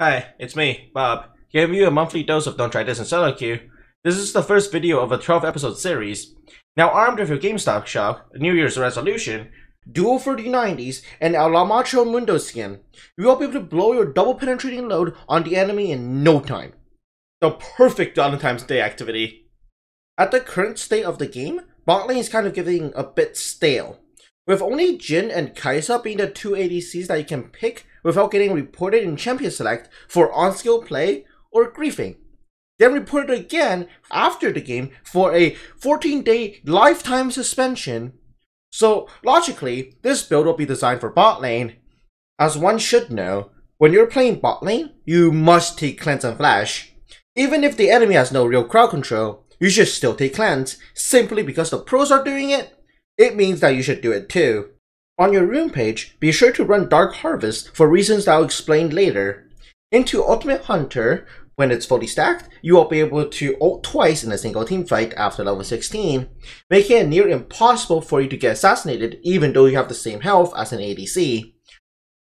Hi, it's me, Bob, giving you a monthly dose of Don't Try This in Solo Queue. This is the first video of a 12-episode series. Now armed with your GameStop shop, a New Year's resolution, dual 3090s, and a La Macho Mundo skin, you will be able to blow your double penetrating load on the enemy in no time. The perfect Valentine's Day activity. At the current state of the game, Botlane is kind of getting a bit stale, with only Jin and Kaisa being the two ADCs that you can pick without getting reported in Champion Select for on-skill play or griefing. Then reported again after the game for a 14-day lifetime suspension. So logically, this build will be designed for bot lane. As one should know, when you're playing bot lane, you must take cleanse and flash. Even if the enemy has no real crowd control, you should still take cleanse, simply because the pros are doing it. It means that you should do it too. On your rune page, be sure to run Dark Harvest for reasons that I'll explain later. Into Ultimate Hunter, when it's fully stacked, you will be able to ult twice in a single team fight after level 16, making it near impossible for you to get assassinated even though you have the same health as an ADC.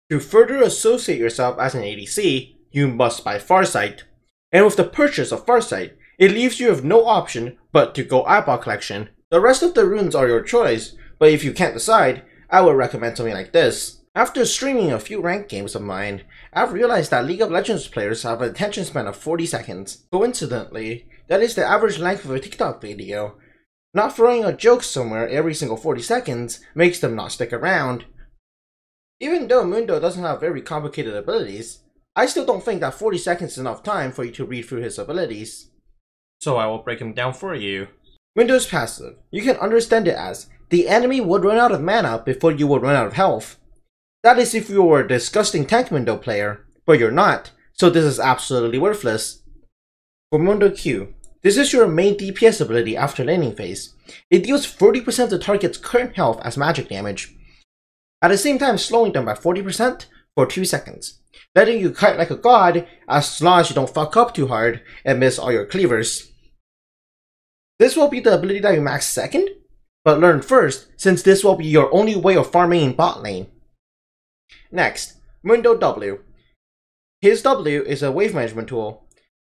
To further associate yourself as an ADC, you must buy Farsight. And with the purchase of Farsight, it leaves you with no option but to go eyeball collection. The rest of the runes are your choice, but if you can't decide, I would recommend something like this. After streaming a few ranked games of mine, I've realized that League of Legends players have an attention span of 40 seconds. Coincidentally, that is the average length of a TikTok video. Not throwing a joke somewhere every single 40 seconds makes them not stick around. Even though Mundo doesn't have very complicated abilities, I still don't think that 40 seconds is enough time for you to read through his abilities. So I will break them down for you. Mundo's passive. You can understand it as, the enemy would run out of mana before you would run out of health. That is if you were a disgusting tank Mundo player, but you're not, so this is absolutely worthless. For Mundo Q, this is your main DPS ability after laning phase. It deals 30% of the target's current health as magic damage, at the same time slowing them by 40% for 2 seconds, letting you kite like a god as long as you don't fuck up too hard and miss all your cleavers. This will be the ability that you max second, but learn first since this will be your only way of farming in bot lane. Next, Mundo W. His W is a wave management tool.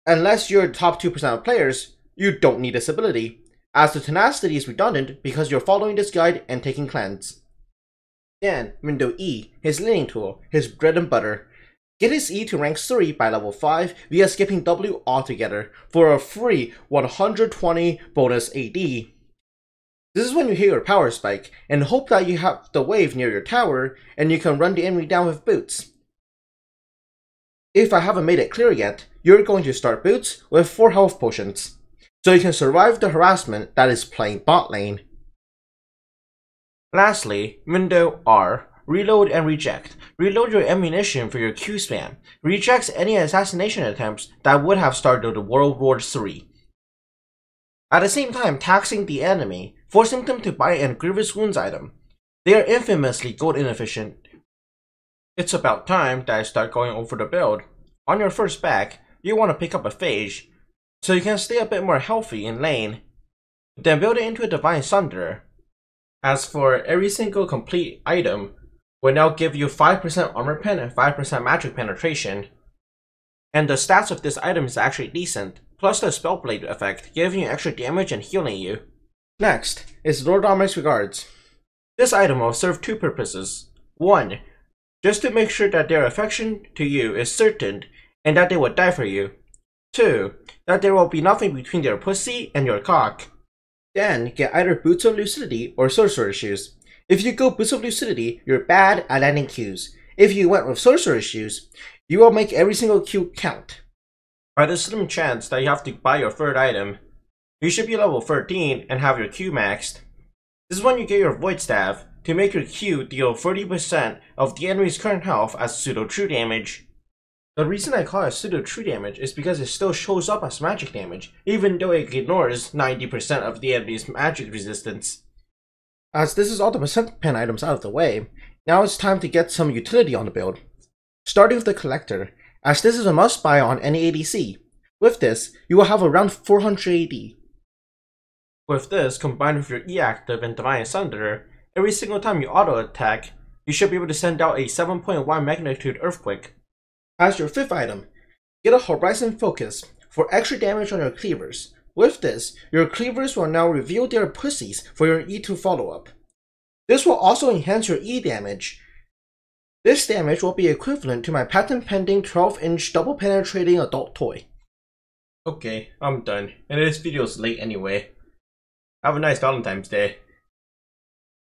Unless you're top 2% of players, you don't need this ability, as the tenacity is redundant because you're following this guide and taking cleanse. Then, Mundo E, his laning tool, his bread and butter. Get his E to rank 3 by level 5 via skipping W altogether for a free 120 bonus AD. This is when you hit your power spike and hope that you have the wave near your tower and you can run the enemy down with boots. If I haven't made it clear yet, you're going to start boots with 4 health potions, so you can survive the harassment that is playing bot lane. Lastly, Mundo R. Reload and reject. Reload your ammunition for your Q spam. Rejects any assassination attempts that would have started the World War III. At the same time taxing the enemy, forcing them to buy an Grievous Wounds item. They are infamously gold inefficient. It's about time that I start going over the build. On your first back, you want to pick up a Phage, so you can stay a bit more healthy in lane. Then build it into a Divine Sunderer. As for every single complete item, will now give you 5% armor pen and 5% magic penetration. And the stats of this item is actually decent, plus the Spellblade effect giving you extra damage and healing you. Next is Lord Dominic's Regards. This item will serve 2 purposes. 1. Just to make sure that their affection to you is certain and that they will die for you. 2. That there will be nothing between their pussy and your cock. Then get either Boots of Lucidity or Sorcerer's Shoes. If you go Boots of Lucidity, you're bad at landing Qs. If you went with Sorcerer's Shoes, you will make every single Q count. By the slim chance that you have to buy your 3rd item, you should be level 13 and have your Q maxed. This is when you get your Void Staff to make your Q deal 30% of the enemy's current health as pseudo true damage. The reason I call it pseudo true damage is because it still shows up as magic damage, even though it ignores 90% of the enemy's magic resistance. As this is all the percent pen items out of the way, now it's time to get some utility on the build. Starting with the Collector, as this is a must buy on any ADC. With this, you will have around 400 AD. With this, combined with your E active and Divine Sunderer, every single time you auto attack, you should be able to send out a 7.1 magnitude earthquake. As your 5th item, get a Horizon Focus for extra damage on your cleavers. With this, your cleavers will now reveal their pussies for your E2 follow-up. This will also enhance your E damage. This damage will be equivalent to my patent-pending 12-inch double-penetrating adult toy. Okay, I'm done, and this video is late anyway. Have a nice Valentine's Day.